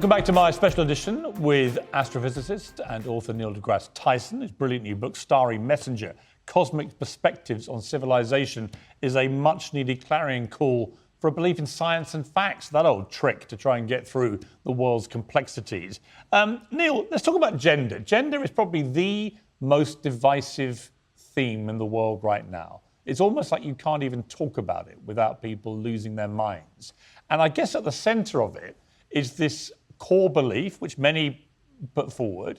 Welcome back to my special edition with astrophysicist and author Neil deGrasse Tyson. His brilliant new book, Starry Messenger, Cosmic Perspectives on Civilization, is a much-needed clarion call for a belief in science and facts, that old trick to try and get through the world's complexities. Neil, let's talk about gender. Gender is probably the most divisive theme in the world right now. It's almost like you can't even talk about it without people losing their minds. And I guess at the centre of it is this core belief, which many put forward,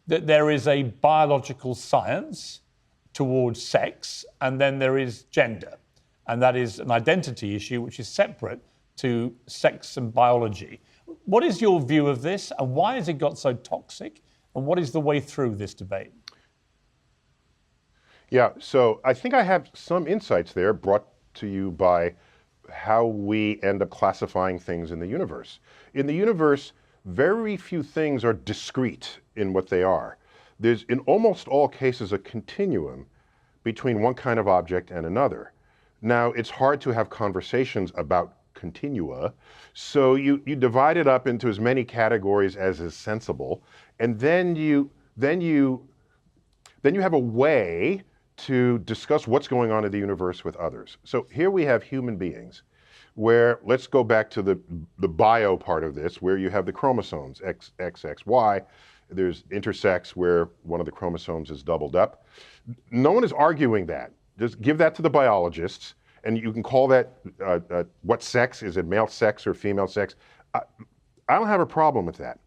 that there is a biological science towards sex, and then there is gender. And that is an identity issue which is separate to sex and biology. What is your view of this, and why has it got so toxic, and what is the way through this debate? Yeah, so I think I have some insights there brought to you by how we end up classifying things in the universe. In the universe, very few things are discrete in what they are. There's, in almost all cases, a continuum between one kind of object and another. Now, it's hard to have conversations about continua, so you divide it up into as many categories as is sensible, and then you have a way to discuss what's going on in the universe with others. So here we have human beings, where let's go back to the bio part of this, where you have the chromosomes, X, X, X, Y. There's intersex, where one of the chromosomes is doubled up. No one is arguing that. Just give that to the biologists, and you can call that what sex? Is it male sex or female sex? I don't have a problem with that.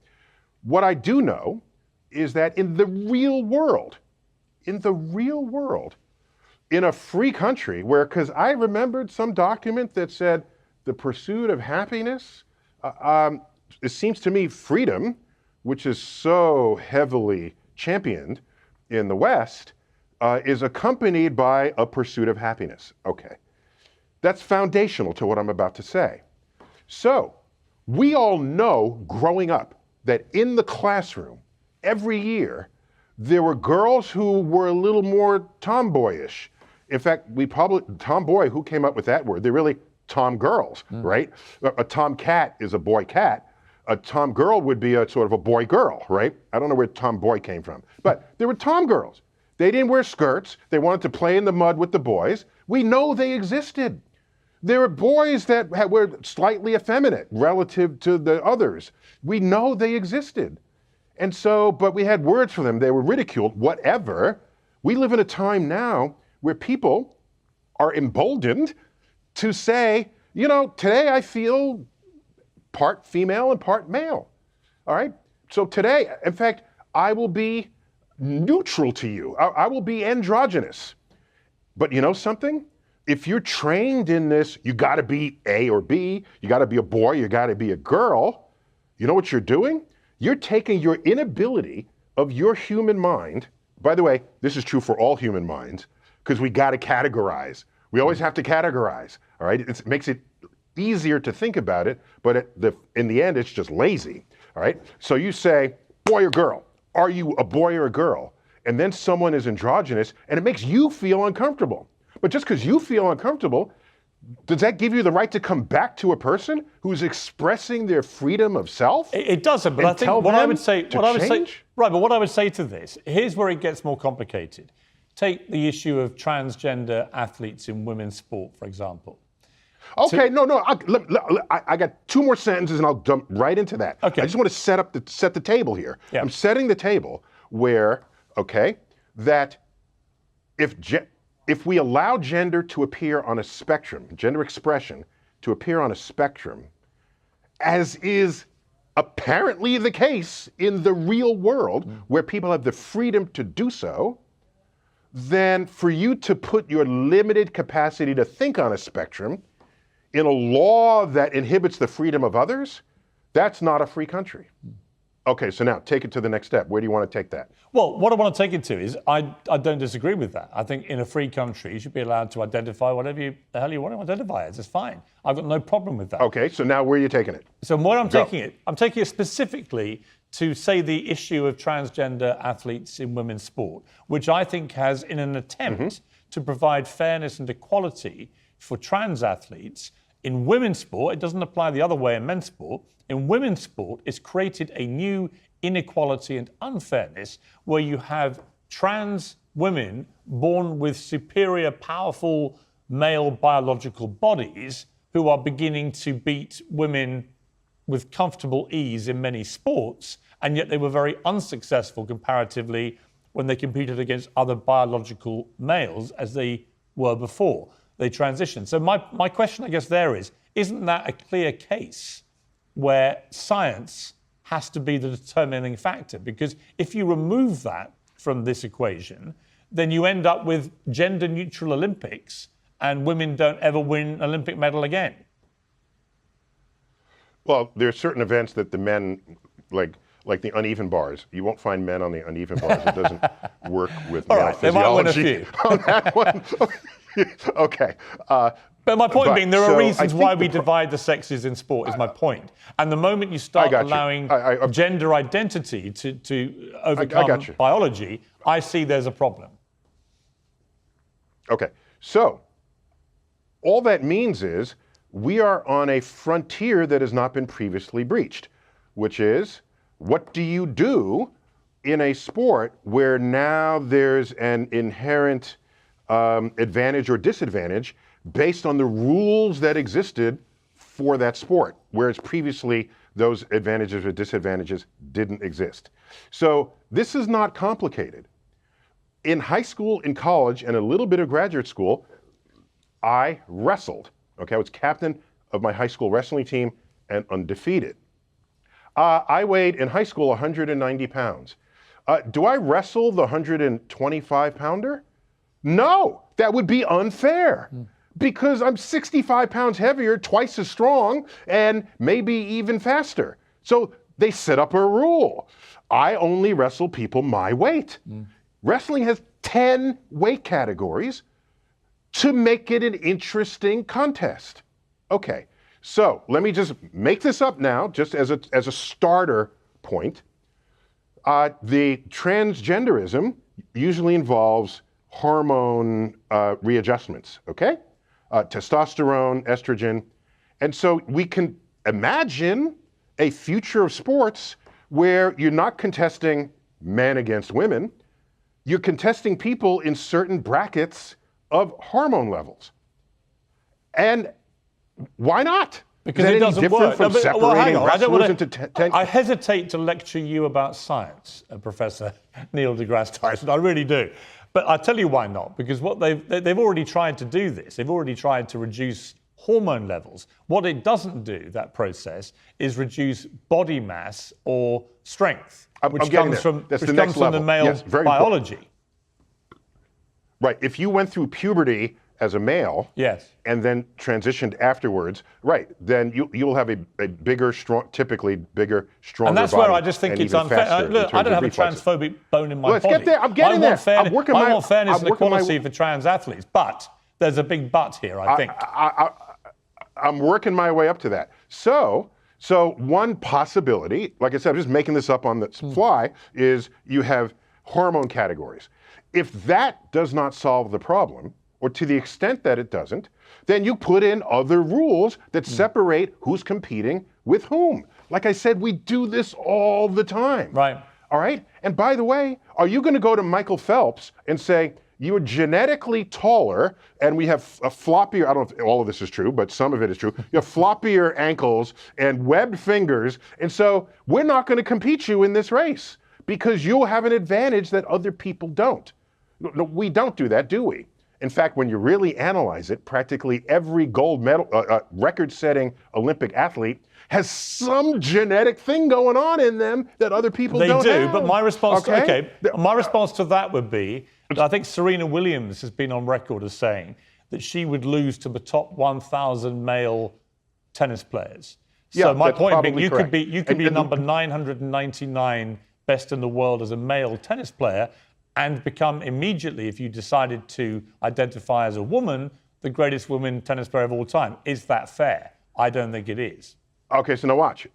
What I do know is that in the real world, in a free country where, because I remembered some document that said the pursuit of happiness, it seems to me freedom, which is so heavily championed in the West, is accompanied by a pursuit of happiness. Okay, that's foundational to what I'm about to say. So we all know growing up that in the classroom every year, there were girls who were a little more tomboyish. In fact, tomboy, who came up with that word? They're really tom girls, right? A tomcat is a boy cat. A tom girl would be a sort of a boy girl, right? I don't know where tomboy came from, but there were tom girls. They didn't wear skirts. They wanted to play in the mud with the boys. We know they existed. There were boys that were slightly effeminate relative to the others. We know they existed. And so, but we had words for them. They were ridiculed, whatever. We live in a time now where people are emboldened to say, you know, today I feel part female and part male. All right? So today, in fact, I will be neutral to you. I will be androgynous. But you know something? If you're trained in this, you got to be A or B, you got to be a boy, you got to be a girl, you know what you're doing? You're taking your inability of your human mind. By the way, this is true for all human minds, because we got to categorize. We always have to categorize, all right? It makes it easier to think about it, but in the end, it's just lazy, all right? So you say, boy or girl, are you a boy or a girl? And then someone is androgynous, and it makes you feel uncomfortable. But just because you feel uncomfortable, does that give you the right to come back to a person who's expressing their freedom of self? It doesn't, but I think what I would say, right, but what I would say to this, here's where it gets more complicated. Take the issue of transgender athletes in women's sport, for example. Okay, I got two more sentences and I'll jump right into that. Okay. I just want to set the table here. Yeah. I'm setting the table where, okay, that if we allow gender to appear on a spectrum, gender expression to appear on a spectrum, as is apparently the case in the real world where people have the freedom to do so, then for you to put your limited capacity to think on a spectrum in a law that inhibits the freedom of others, that's not a free country. Okay, so now take it to the next step. Where do you want to take that? Well, what I want to take it to is I don't disagree with that. I think in a free country, you should be allowed to identify whatever the hell you want to identify as. It's fine. I've got no problem with that. Okay, so now where are you taking it? So where I'm taking it specifically to say the issue of transgender athletes in women's sport, which I think has, in an attempt to provide fairness and equality for trans athletes, In women's sport, it doesn't apply the other way in men's sport. In women's sport, it's created a new inequality and unfairness where you have trans women born with superior, powerful male biological bodies who are beginning to beat women with comfortable ease in many sports, and yet they were very unsuccessful comparatively when they competed against other biological males as they were before they transitioned. So my question, I guess, there is, isn't that a clear case where science has to be the determining factor? Because if you remove that from this equation, then you end up with gender-neutral Olympics and women don't ever win an Olympic medal again. Well, there are certain events that the men, like the uneven bars, you won't find men on the uneven bars. It doesn't work with male physiology. On that one. Okay. But my point being, there are reasons why we divide the sexes in sport, is my point. And the moment you start allowing gender identity to overcome biology, I see there's a problem. Okay. So all that means is we are on a frontier that has not been previously breached, which is, what do you do in a sport where now there's an inherent advantage or disadvantage based on the rules that existed for that sport, whereas previously those advantages or disadvantages didn't exist. So this is not complicated. In high school, in college, and a little bit of graduate school, I wrestled. Okay, I was captain of my high school wrestling team and undefeated. I weighed in high school 190 pounds. Do I wrestle the 125 pounder? No, that would be unfair because I'm 65 pounds heavier, twice as strong, and maybe even faster. So they set up a rule. I only wrestle people my weight. Wrestling has 10 weight categories to make it an interesting contest. Okay, so let me just make this up now, just as a starter point. The transgenderism usually involves hormone readjustments, okay? Testosterone, estrogen. And so we can imagine a future of sports where you're not contesting men against women, you're contesting people in certain brackets of hormone levels. And why not? Because it doesn't work. From separating wrestlers into I hesitate to lecture you about science, Professor Neil deGrasse Tyson. I really do. But I'll tell you why not. Because what they've already tried to do this. They've already tried to reduce hormone levels. What it doesn't do, that process, is reduce body mass or strength, which comes from the male biology. Right. If you went through puberty as a male, and then transitioned afterwards, right, then you'll have a bigger, typically bigger, stronger body. And that's where I just think it's unfair. Look, I don't have a transphobic bone in my body. Let's get there. I'm getting there. I want fairness and equality for trans athletes, but there's a big but here, I think. I'm working my way up to that. So one possibility, like I said, I'm just making this up on the fly, is you have hormone categories. If that does not solve the problem, or to the extent that it doesn't, then you put in other rules that separate who's competing with whom. Like I said, we do this all the time. Right. All right? And by the way, are you going to go to Michael Phelps and say, you're genetically taller, and we have a floppier, I don't know if all of this is true, but some of it is true, you have floppier ankles and webbed fingers, and so we're not going to compete you in this race because you'll have an advantage that other people don't. No, we don't do that, do we? In fact, when you really analyze it, practically every gold medal, record-setting Olympic athlete has some genetic thing going on in them that other people don't have. They do, but my response, my response to that would be, I think Serena Williams has been on record as saying that she would lose to the top 1,000 male tennis players. So my point being, you could be number 999 best in the world as a male tennis player, and become immediately, if you decided to identify as a woman, the greatest women tennis player of all time. Is that fair? I don't think it is. Okay, so now watch.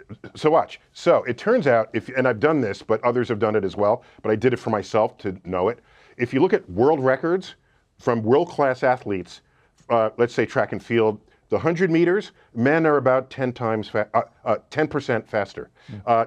So it turns out, and I've done this, but others have done it as well, but I did it for myself to know it. If you look at world records from world-class athletes, let's say track and field, the 100 meters, men are about 10% faster.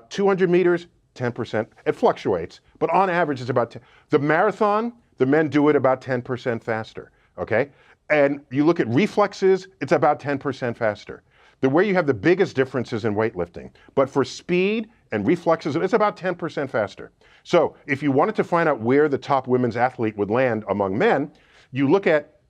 200 meters, 10%. It fluctuates, but on average, it's about 10. The marathon, the men do it about 10% faster, okay? And you look at reflexes, it's about 10% faster. Where you have the biggest differences in weightlifting. But for speed and reflexes, it's about 10% faster. So if you wanted to find out where the top women's athlete would land among men, you look at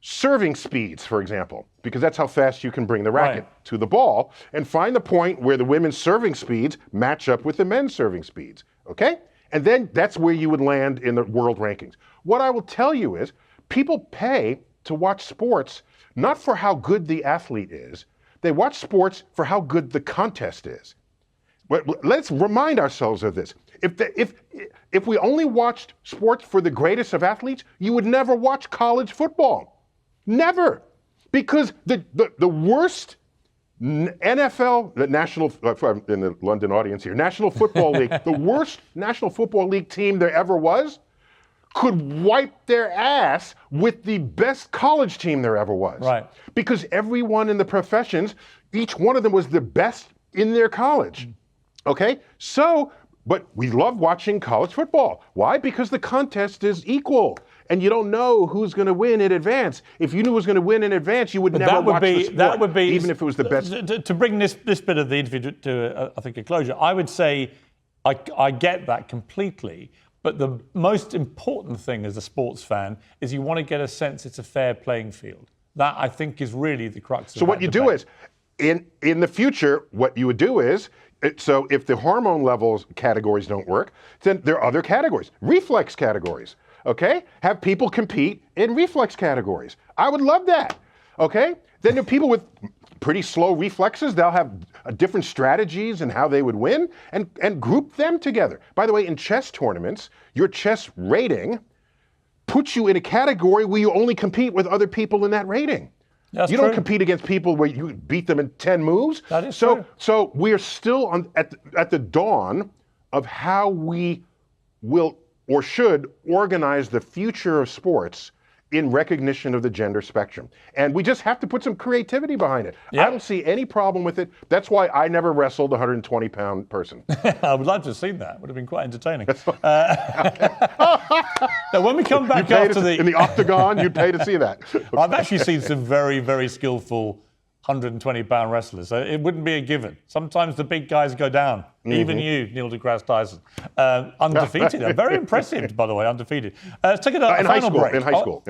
serving speeds, for example, because that's how fast you can bring the racket to the ball, and find the point where the women's serving speeds match up with the men's serving speeds, okay? And then that's where you would land in the world rankings. What I will tell you is, people pay to watch sports not for how good the athlete is, they watch sports for how good the contest is. But let's remind ourselves of this. If we only watched sports for the greatest of athletes, you would never watch college football. Never. Because the worst NFL, the National, in the London audience here, National Football League, the worst National Football League team there ever was, could wipe their ass with the best college team there ever was. Right. Because everyone in the professions, each one of them was the best in their college. Okay? So, but we love watching college football. Why? Because the contest is equal. And you don't know who's going to win in advance. If you knew who was going to win in advance, you would never watch the sport, that would be, even if it was the best. To bring this bit of the interview to I think, a closure, I would say I get that completely. But the most important thing as a sports fan is you want to get a sense it's a fair playing field. That, I think, is really the crux of that. So what you do is, in the future, what you would do is, so if the hormone levels categories don't work, then there are other categories, reflex categories, okay? Have people compete in reflex categories. I would love that, okay? Then there are people with pretty slow reflexes, they'll have different strategies and how they would win, and group them together. By the way, in chess tournaments, your chess rating puts you in a category where you only compete with other people in that rating. That's you true. don't compete against people where you beat them in 10 moves. That is true. So we are still at the dawn of how we will or should organize the future of sports in recognition of the gender spectrum. And we just have to put some creativity behind it. Yep. I don't see any problem with it. That's why I never wrestled a 120-pound person. I would like to have seen that. Would have been quite entertaining. Now, when we come back in the octagon, you'd pay to see that. I've actually seen some very, very skillful 120-pound wrestlers. So it wouldn't be a given. Sometimes the big guys go down. Even you, Neil deGrasse Tyson. Undefeated. Very impressive, by the way, undefeated. Let's take a final break. In high school.